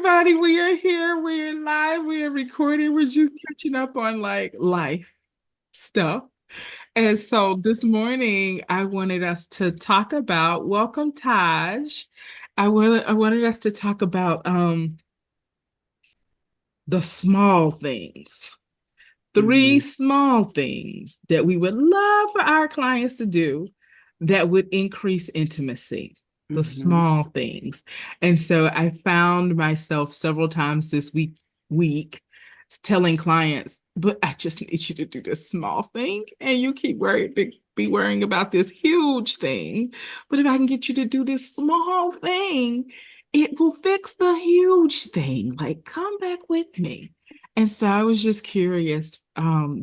everybody. We are here. We're live. We are recording. We're just catching up on like life stuff. And so this morning, I wanted us to talk about, welcome, Taj. I wanted us to talk about the small things. Three Mhm, small things that we would love for our clients to do that would increase intimacy, the mhm, small things. And so I found myself several times this week telling clients, but I just need you to do this small thing. And you keep be worrying about this huge thing. But if I can get you to do this small thing, it will fix the huge thing. Like, come back with me. And so I was just curious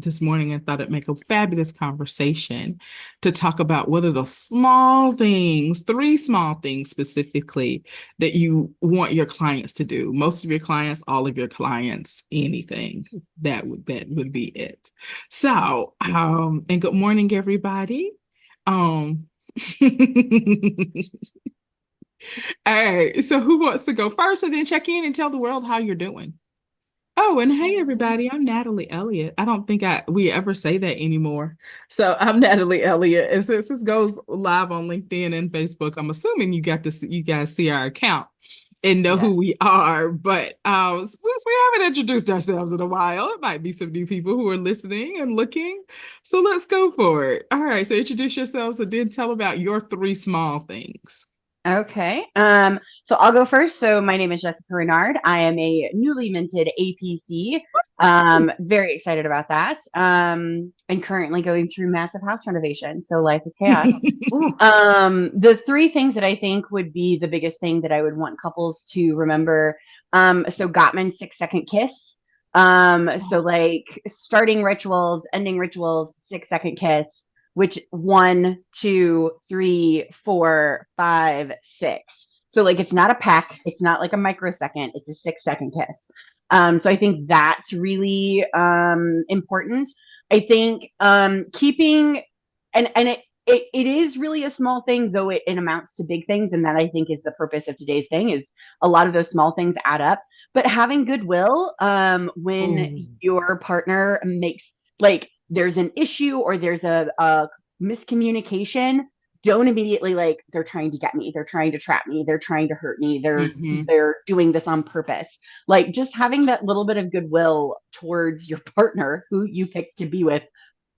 this morning and thought it'd make a fabulous conversation to talk about what are the small things, three small things specifically that you want your clients to do. Most of your clients, all of your clients, anything that would be it. So, and good morning, everybody. Um, all right. So who wants to go first and then check in and tell the world how you're doing? Oh, and hey everybody, I'm Natalie Elliott. I don't think we ever say that anymore. So I'm Natalie Elliott, and since this goes live on LinkedIn and Facebook, I'm assuming you guys see our account and know yeah. who we are. But since we haven't introduced ourselves in a while, it might be some new people who are listening and looking. So let's go for it. All right, so introduce yourselves and then tell about your three small things. Okay. So I'll go first. So my name is Jessica Renard. I am a newly minted APC. Very excited about that. And currently going through massive house renovation. So life is chaos. Ooh. The three things that I think would be the biggest thing that I would want couples to remember. So Gottman's 6 second kiss. So like starting rituals, ending rituals, 6 second kiss, which 1, 2, 3, 4, 5, 6. So like it's not a peck, it's not like a microsecond, it's a 6 second kiss. So I think that's really important. I think keeping and it is really a small thing, though it amounts to big things, and that I think is the purpose of today's thing. Is a lot of those small things add up, but having goodwill when Oh. your partner makes like there's an issue or there's a miscommunication, don't immediately like they're trying to get me, they're trying to trap me, they're trying to hurt me, Hmm. they're doing this on purpose. Like just having that little bit of goodwill towards your partner who you picked to be with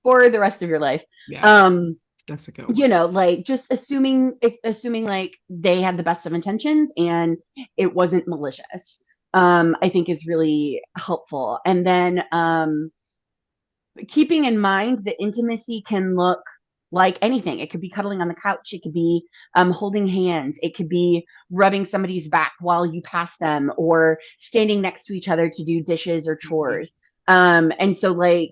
for the rest of your life. Yeah, um that's a good one. like just assuming like they had the best of intentions and it wasn't malicious, I think is really helpful. And then keeping in mind that intimacy can look like anything. It could be cuddling on the couch. It could be holding hands. It could be rubbing somebody's back while you pass them, or standing next to each other to do dishes or Mhm. chores. And so, like,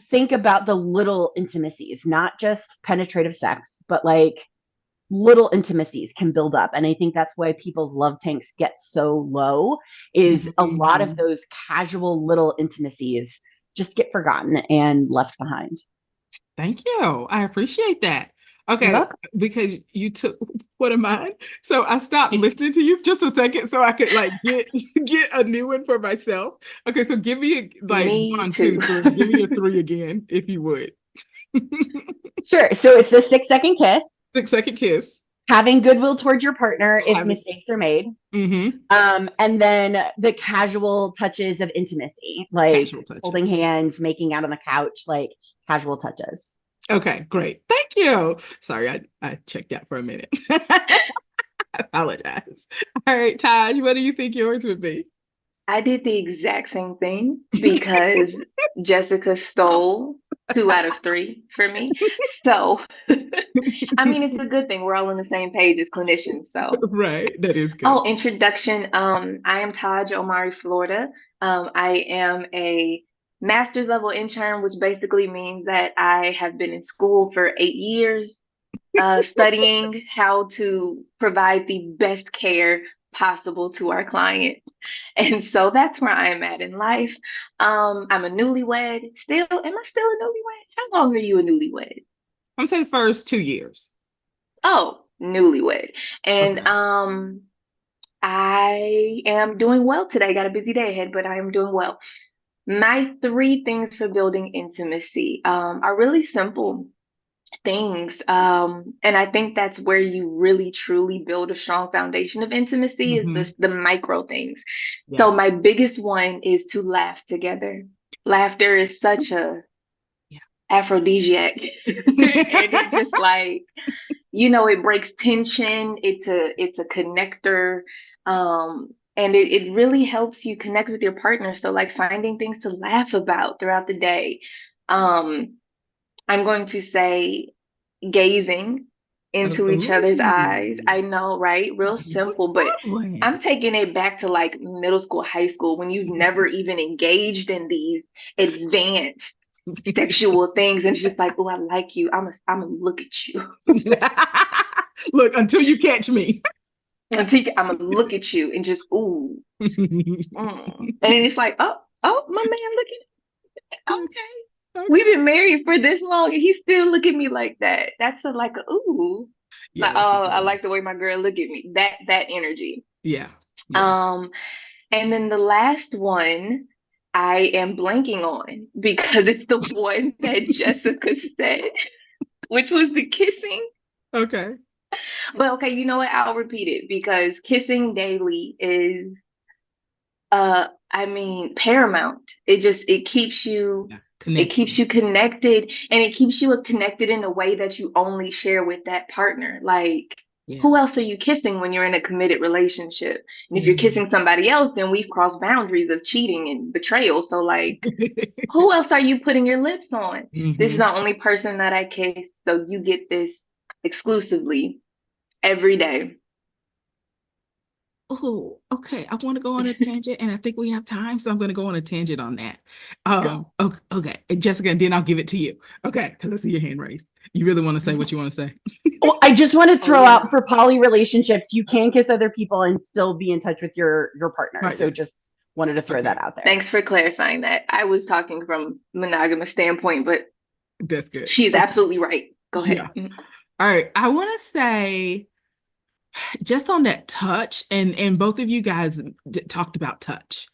think about the little intimacies, not just penetrative sex, but like little intimacies can build up. And I think that's why people's love tanks get so low, is a lot of Mhm. those casual little intimacies just get forgotten and left behind. Thank you. I appreciate that. You're Okay, welcome. because you took one of mine. So I stopped listening to you just a second so I could like get get a new one for myself. Okay, so give me like Me one, too. two, three. Give me your three again, if you would. Sure. So it's the 6 second kiss, 6 second kiss. having goodwill towards your partner if Have it. mistakes are made. Mm-hmm. And then the casual touches of intimacy, like Casual holding touches. hands, making out on the couch, like casual touches. Okay, great. Thank you. Sorry, I checked out for a minute. I apologize. All right, Taj, what do you think yours would be? I did the exact same thing because Jessica stole 2 out of 3 for me. So, I mean, it's a good thing. We're all on the same page as clinicians. So, Right, that is good. oh, introduction. I am Taj Omari, Florida. I am a master's level intern, which basically means that I have been in school for 8 years, studying how to provide the best care possible to our clients. And so that's where I am at in life. I'm a newlywed. Still, am I still a newlywed? How long are you a newlywed? I'm saying first 2 years. Oh, newlywed. And Okay. I am doing well today. Got a busy day ahead, but I am doing well. My three things for building intimacy are really simple things. And I think that's where you really truly build a strong foundation of intimacy is Mm-hmm. the micro things. Yeah. So my biggest one is to laugh together. Laughter is such a Yeah. aphrodisiac. And it just like, it breaks tension. It's a connector. And it really helps you connect with your partner. So like finding things to laugh about throughout the day. Um, I'm going to say gazing into each other's eyes. Ooh. I know, right? Real That is a simple, but good one. I'm taking it back to like middle school, high school, when you've never even engaged in these advanced sexual things, and it's just like, oh, I like you. I'm gonna look at you. Look, until you catch me. I'm gonna look at you and just ooh, and then it's like, oh, my man looking. Okay, we've Okay. been married for this long, and he still look at me like that. That's like a ooh. Yeah, Like, that's a oh, good I one. like the way my girl look at me. That energy. Yeah. Yeah. Um, and then the last one I am blanking on because it's the one that Jessica said, which was the kissing. Okay. But okay, you know what? I'll repeat it because kissing daily is I mean paramount. It keeps you Yeah. it keeps Connecting. you connected, and it keeps you connected in a way that you only share with that partner. Like Yeah. who else are you kissing when you're in a committed relationship? And if you're Yeah. kissing somebody else, then we've crossed boundaries of cheating and betrayal. So like who else are you putting your lips on? This is Hmm. the only person that I kiss, so you get this exclusively every day. Oh, okay. I want to go on a tangent, and I think we have time, so I'm going to go on a tangent on that. Go. Okay, okay. And Jessica, and then I'll give it to you. Okay, because I see your hand raised. You really want to say what you want to say? Well, I just want to Oh throw yeah. out for poly relationships, you can kiss other people and still be in touch with your partner. Right So there. just wanted to throw that Okay, out there. Thanks for clarifying that. I was talking from monogamous standpoint, but that's good. she is Okay. absolutely right. Go ahead. Yeah. All right. I want to say just on that touch, and both of you guys talked about touch,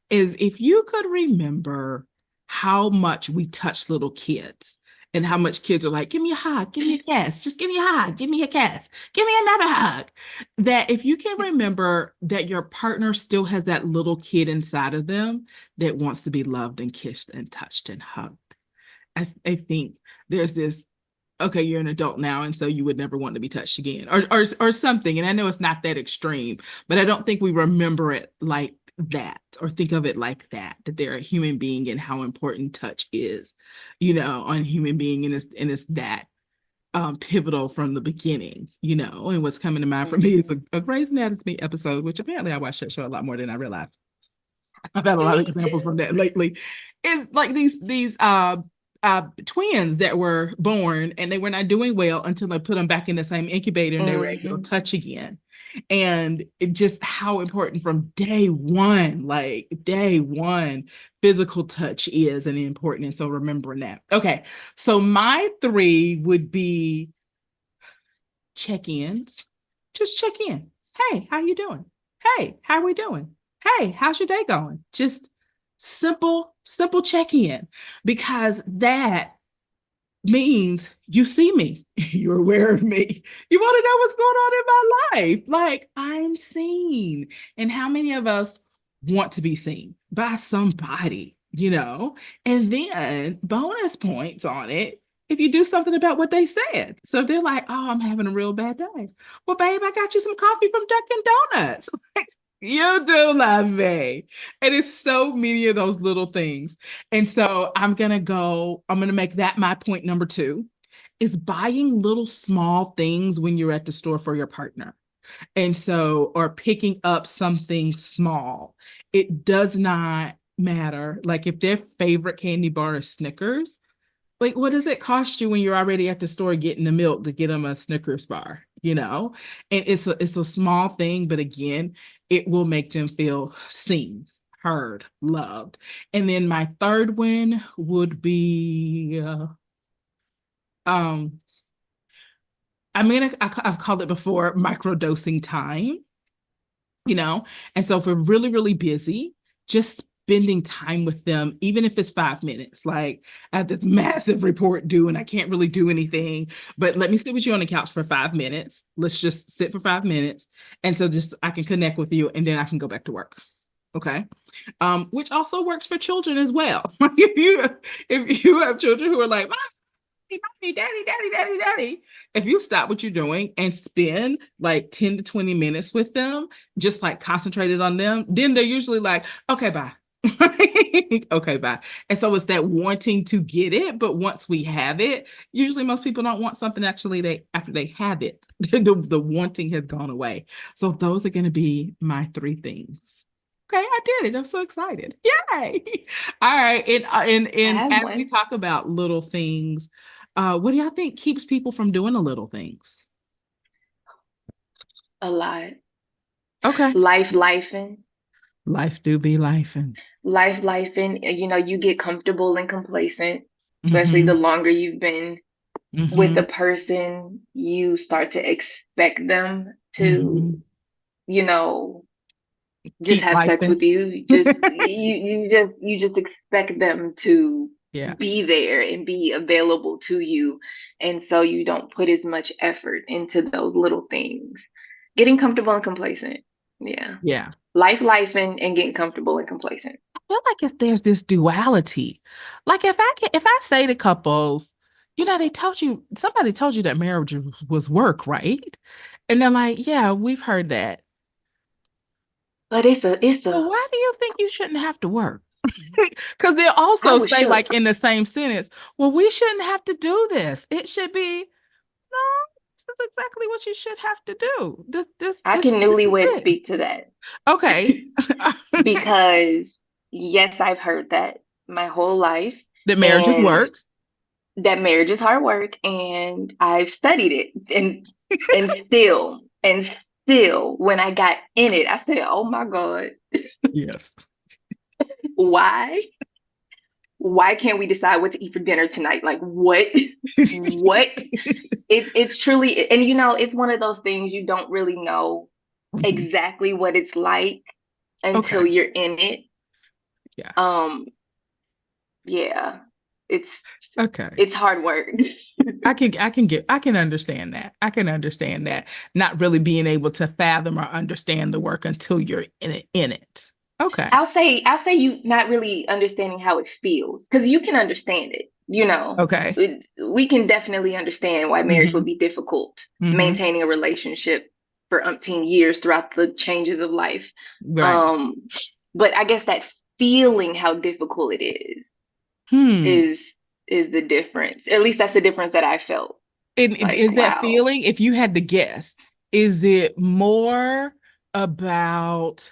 is if you could remember how much we touch little kids and how much kids are like, give me a hug, give me a kiss, just give me a hug, give me a kiss, give me another hug. That if you can remember that your partner still has that little kid inside of them that wants to be loved and kissed and touched and hugged. I think there's this, okay, you're an adult now, and so you would never want to be touched again, or something. And I know it's not that extreme, but I don't think we remember it like that or think of it like that, that they're a human being and how important touch is, on human being, and it's that pivotal from the beginning, and what's coming to mind for me is a Grey's Anatomy episode, which apparently I watch that show a lot more than I realized. I've had a lot of Me examples from too. that lately. It's like these twins that were born and they were not doing well until they put them back in the same incubator and they were able to Hmm. touch again. And it just how important from day one, like day one, physical touch is and important. And so remembering that. Okay. So my three would be check-ins. Just check in. Hey, how you doing? Hey, how we doing? Hey, how's your day going? Just simple check-in, because that means you see me, you're aware of me, you want to know what's going on in my life, like I'm seen. And how many of us want to be seen by somebody, and then bonus points on it if you do something about what they said. So if they're like, oh, I'm having a real bad day, well, babe, I got you some coffee from Dunkin' Donuts. You do love me. And it's so many of those little things. And so I'm gonna make that my point number two, is buying little small things when you're at the store for your partner. And so, or picking up something small. It does not matter. Like if their favorite candy bar is Snickers, like what does it cost you when you're already at the store getting the milk to get them a Snickers bar, And it's a small thing, but again, it will make them feel seen, heard, loved. And then my third one would be um I've called it before microdosing time. you know? And so if we're really, really busy, just spending time with them, even if it's 5 minutes, like I have this massive report due and I can't really do anything, but let me sit with you on the couch for 5 minutes. Let's just sit for 5 minutes. And so just I can connect with you and then I can go back to work. Okay. Which also works for children as well. If you have children who are like, mommy, daddy, daddy, daddy, daddy. If you stop what you're doing and spend like 10 to 20 minutes with them, just like concentrated on them, then they're usually like, okay, bye. Okay, bye. And so it's that wanting to get it, but once we have it, usually most people don't want something actually they after they have it. The wanting has gone away. So those are going to be my 3 things. Okay, I did it. I'm so excited. Yay. All right. I And have as we one. talk about little things, what do y'all think keeps people from doing the little things? A lot. Okay. Lifing. Life do be life and Lifing. You know, you get comfortable and complacent, especially the mm-hmm, longer you've been with mm-hmm, a person. You start to expect them to, mm-hmm. you know, just Keep have life sex in. with you. You just expect them to Yeah. be there and be available to you. And so you don't put as much effort into those little things. Getting comfortable and complacent. Yeah. Yeah. Life and getting comfortable and complacent. I feel like there's this duality. Like if I say to couples, somebody told you that marriage was work, right? And they're like, yeah, we've heard that. But it's So a why do you think you shouldn't have to work? Because they'll I also was say, like shook. in the same sentence, well, we shouldn't have to do this. It should be, no, this is exactly what you should have to do. I can This is newlywed it. speak to that. Okay. Because yes, I've heard that my whole life. The marriages And work. that marriage is hard work, and I've studied it, and still when I got in it, I said, "Oh my God, Yes. why? Why can't we decide what to eat for dinner tonight? Like what? What?" It's truly, and it's one of those things you don't really know Mhm. exactly what it's like until Okay. you're in it. Yeah. Um, yeah, it's Okay. it's hard work. I can understand that. I can understand that. Not really being able to fathom or understand the work until you're in it. Okay. I'll say you not really understanding how it feels because you can understand it. Okay. We can definitely understand why marriage would Mm-hmm. be difficult, Mm-hmm. maintaining a relationship for umpteen years throughout the changes of life. Right. Um, but I guess that feeling how difficult it Hmm. is is the difference. At least that's the difference that I felt. Like, Is that wow. feeling, if you had to guess, is it more about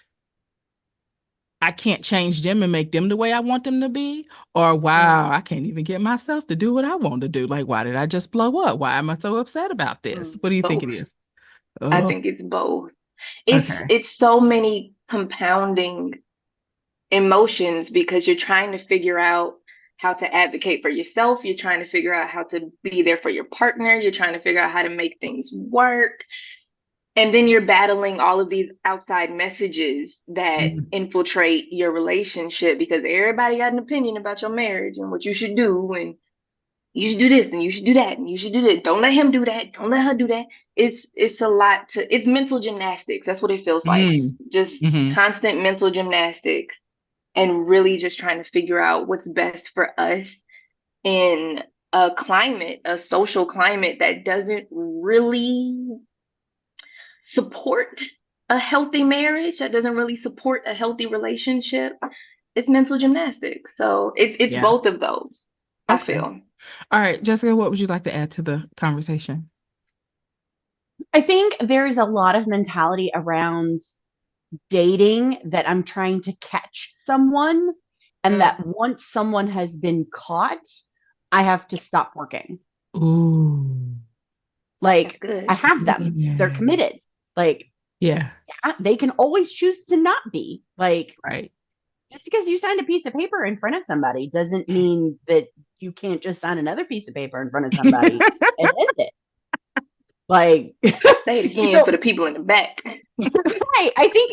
I can't change them and make them the way I want them to be? Or wow, I can't even get myself to do what I want to do. Like, why did I just blow up? Why am I so upset about this? What do you think Both. it is? I Oh, think it's both. It's okay. it's so many compounding emotions because you're trying to figure out how to advocate for yourself. You're trying to figure out how to be there for your partner. You're trying to figure out how to make things work. And then you're battling all of these outside messages that Mm, infiltrate your relationship because everybody got an opinion about your marriage and what you should do. And you should do this and you should do that and you should do this. Don't let him do that. Don't let her do that. It's a lot it's mental gymnastics. That's what it feels like. mm, Just mm-hmm, constant mental gymnastics and really just trying to figure out what's best for us in a social climate that doesn't really support a healthy marriage, that doesn't really support a healthy relationship. It's mental gymnastics. So it's yeah. both of those, I Okay. feel. All right, Jessica, what would you like to add to the conversation? I think there's a lot of mentality around dating that I'm trying to catch someone, and that Mm, once someone has been caught, I have to stop working. Ooh. that's Like, I good. have them, they're Yeah. committed. Like, Yeah. yeah, they can always choose to not be. Like, Right. just because you signed a piece of paper in front of somebody doesn't mean that you can't just sign another piece of paper in front of somebody and end it. Like, Say it again for so the people in the back. Right. I think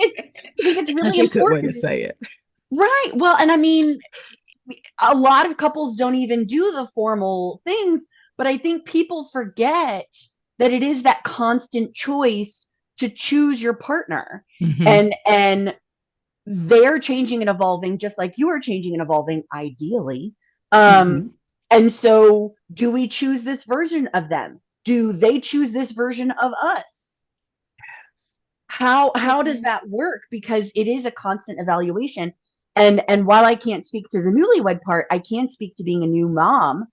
it's really Such a good way to important. say it. Right. Well, and I mean, a lot of couples don't even do the formal things, but I think people forget that it is that constant choice to choose your partner. Hmm. And they're changing and evolving just like you are changing and evolving ideally. Um Hmm. and so do we choose this version of them? Do they choose this version of us? How does Mhm. that work? Because it is a constant evaluation. And while I can't speak to the newlywed part, I can speak to being a new mom.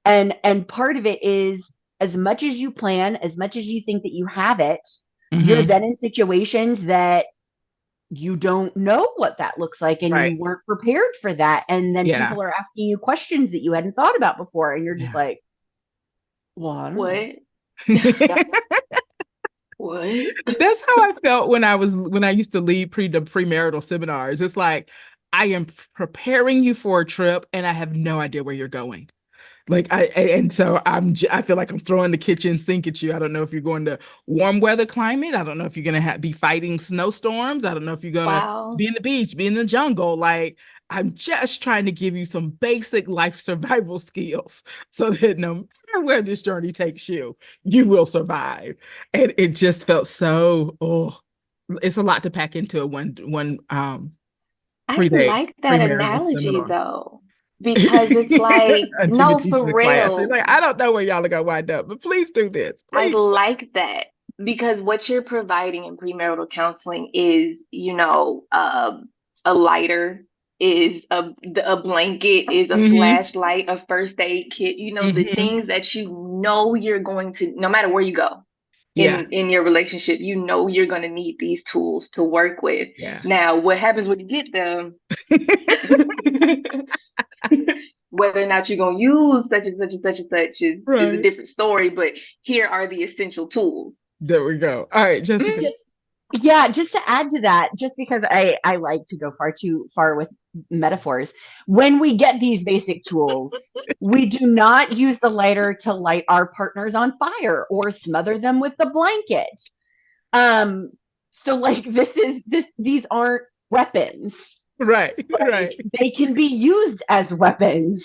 And part of it is, as much as you plan, as much as you think that you have it, you're Hmm. then in situations that you don't know what that looks like, and Right. you weren't prepared for that, and then Yeah. people are asking you questions that you hadn't thought about before, and you're just Yeah. like, well, I don't know. What? What? That's how I felt when I used to lead the premarital seminars. It's like I am preparing you for a trip and I have no idea where you're going. Like and so I feel like I'm throwing the kitchen sink at you. I don't know if you're going to warm weather climate. I don't know if you're gonna be fighting snowstorms. I don't know if you're gonna Wow. be in the beach, be in the jungle. Like I'm just trying to give you some basic life survival skills so that no matter where this journey takes you, you will survive. And it just felt so, oh, it's a lot to pack into a one I pre-date like that premarital analogy seminar. though, because it's like, Until you no, teach for the class. It's real. like, I don't know where y'all are gonna wind up, but please do this. I Please. like that because what you're providing in premarital counseling is, a lighter, is a blanket, is a Mm-hmm. flashlight, a first aid kit, the Mm-hmm. things that you're going to, no matter where you go Yeah. in your relationship, you're going to need these tools to work with. Yeah. Now, what happens when you get them? Whether or not you're going to use such and such and such and such is a Right. different story, but here are the essential tools. There we go. All right, Jessica. Just Yeah, just to add to that, just because I like to go far too far with metaphors, when we get these basic tools, we do not use the lighter to light our partners on fire or smother them with the blanket. Um, so like these aren't weapons. Right. Like Right. they can be used as weapons.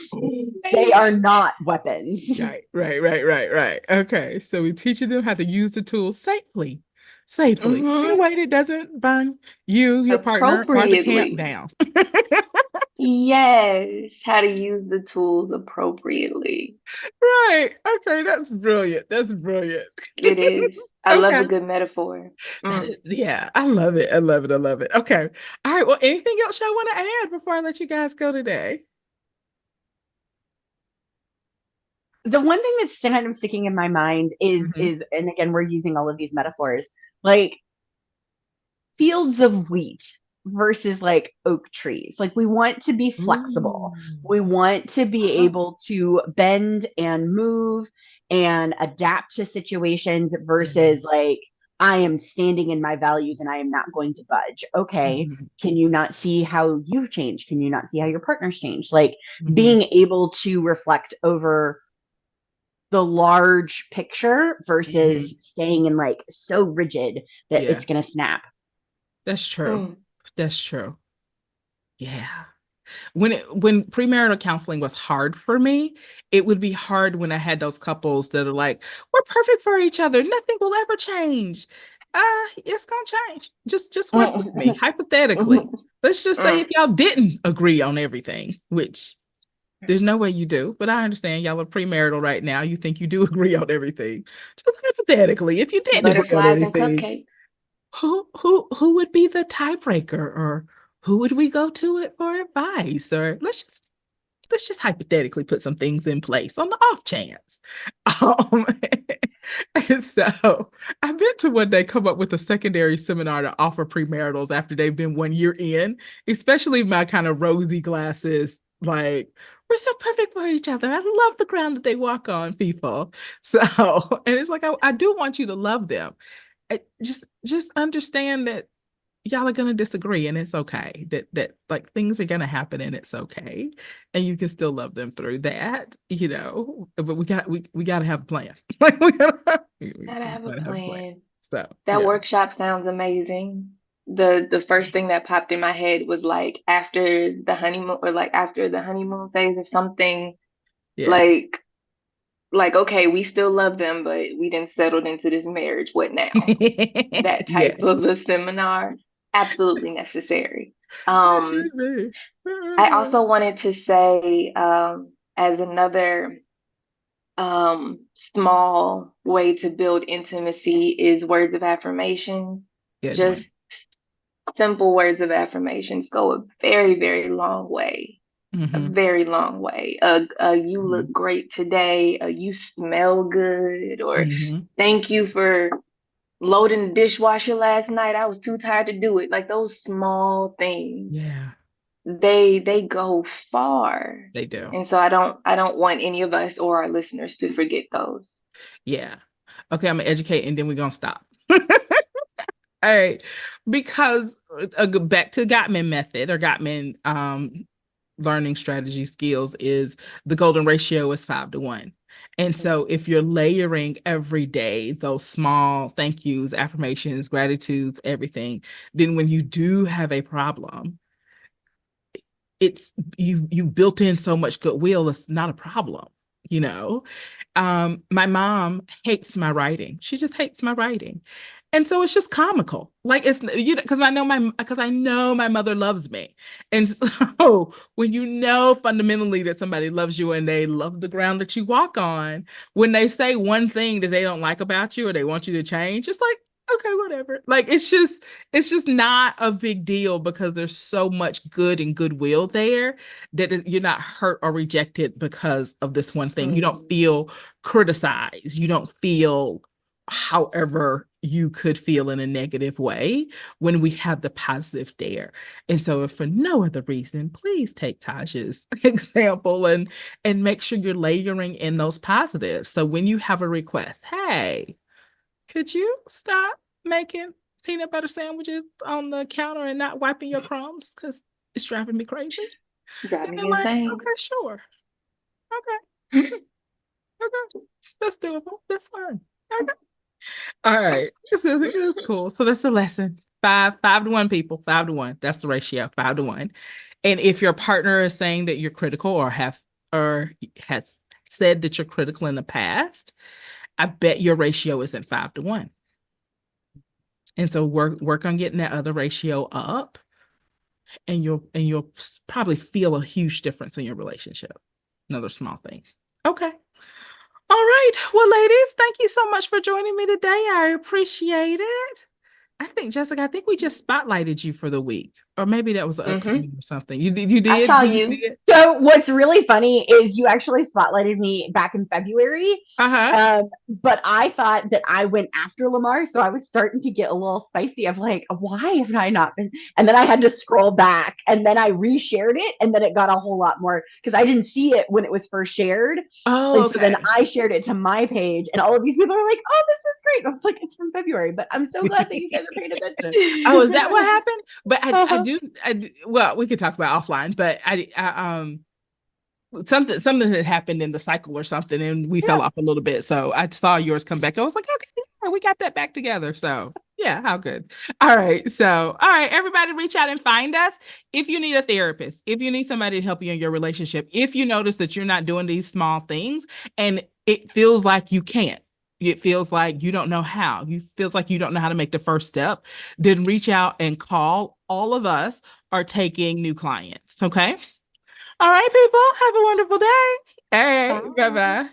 They are not weapons. Right. Right. Right. Right. Right. Okay. So we're teaching them how to use the tools safely. Safely. In a Mm-hmm. way that doesn't burn you, your partner, or the camp Appropriately. down. Yes, how to use the tools appropriately. Right. Okay. That's brilliant. That's brilliant. It is. I love a Okay. good metaphor. That Mm. is, yeah, I love it. I love it. I love it. Okay. All right. Well, anything else y'all want to add before I let you guys go today? The one thing that's kind of sticking in my mind is Mhm. is and again we're using all of these metaphors, like fields of wheat versus like oak trees. Like we want to be flexible. Ooh. We want to be Uh-huh. able to bend and move and adapt to situations Yeah. versus like I am standing in my values and I am not going to budge. Okay, Mhm. can you not see how you've changed? Can you not see how your partner's changed? Like Mhm. being able to reflect over the large picture versus Mhm. staying in like so rigid that Yeah, it's going to snap. that's true. Mm. That's true. Yeah. When premarital counseling was hard for me, it would be hard when I had those couples that are like, we're perfect for each other. Nothing will ever change. It's gonna change. Just work with me. Mm. Hypothetically. Let's just say if Mm. y'all didn't agree on everything, which there's no way you do, but I understand y'all are premarital right now. You think you do agree on everything. Just hypothetically, if you didn't agree on Butterflies and anything, cupcakes. who would be the tiebreaker, or who would we go to it for advice, or let's just hypothetically put some things in place on the off chance. Um, and so I meant to one day come up with a secondary seminar to offer premaritals after they've been 1 year in, especially my kind of rosy glasses. Like, we're so perfect for each other. I love the ground that they walk on, people. So, and it's like, I do want you to love them. Just understand that y'all are gonna disagree and it's okay. That like things are gonna happen and it's okay. And you can still love them through that. But we gotta have a plan. Like we Gotta have a gotta have a plan. plan. So That yeah. workshop sounds amazing. The first thing that popped in my head was like after the honeymoon or like after the honeymoon phase or something Yeah. like okay, we still love them, but we didn't settled into this marriage. What now? That type Yes. of a seminar, absolutely necessary. It should be. I also wanted to say, as another um, small way to build intimacy is words of affirmation. Good Just one. simple words of affirmations go a very, very long way. A Mm-hmm. very long way. You look great today. You smell good. Or Mm-hmm. thank you for loading the dishwasher last night. I was too tired to do it. Like those small things, Yeah, they go far. they do. And so I don't want any of us or our listeners to forget those. Yeah. Okay, I'm gonna educate and then we're gonna stop. All right. Because back to Gottman method or Gottman learning strategy skills is the golden ratio is 5 to 1. And so Mhm. if you're layering every day those small thank yous, affirmations, gratitudes, everything, then when you do have a problem, it's you built in so much goodwill, it's not a problem, you know. My mom hates my writing. She just hates my writing. And so it's just comical. Like it's because I know my mother loves me. And so when you know fundamentally that somebody loves you and they love the ground that you walk on, when they say one thing that they don't like about you or they want you to change, it's like, okay, whatever. Like it's just not a big deal because there's so much good and goodwill there that you're not hurt or rejected because of this one thing. You don't Mhm. feel criticized. You don't feel however you could feel in a negative way when we have the positive there. And so if for no other reason, please take Taj's example and make sure you're layering in those positives. So when you have a request, hey, could you stop making peanut butter sandwiches on the counter and not wiping your crumbs because it's driving me crazy? Drive And me they're like, insane. okay, sure. Okay, okay. That's doable. That's fine. Okay. All right. This is cool. So that's the lesson. 5 to 1 people, 5 to 1. That's the ratio, 5 to 1. And if your partner is saying that you're critical or has said that you're critical in the past, I bet your ratio isn't 5 to 1. And so work on getting that other ratio up, and you'll probably feel a huge difference in your relationship. Another small thing. Okay. All right. Well, ladies, thank you so much for joining me today. I appreciate it. Jessica, I think we just spotlighted you for the week, or maybe that was Hmm. upcoming or something. You I did? saw Did you see you. it? So what's really funny is you actually spotlighted me back in February. Uh-huh. But I thought that I went after Lamar, so I was starting to get a little spicy of like, why have I not been? And then I had to scroll back, and then I reshared it, and then it got a whole lot more because I didn't see it when it was first shared. Oh, And so then okay. I shared it to my page, and all of these people are like, "Oh, this is great!" I was like, "It's from February," but I'm so glad that you guys are paying Oh, is that what attention. happened? But well, we could talk about offline, but something had happened in the cycle or something, and we fell Yeah. off a little bit. So I saw yours come back. I was like, okay, yeah, we got that back together. So yeah, how good. All right, everybody, reach out and find us if you need a therapist, if you need somebody to help you in your relationship, if you notice that you're not doing these small things and it feels like you can't. It feels like you don't know how. You feels like you don't know how to make the first step. Then reach out and call. All of us are taking new clients. Okay. All right, people. Have a wonderful day. All right. Bye Bye. bye.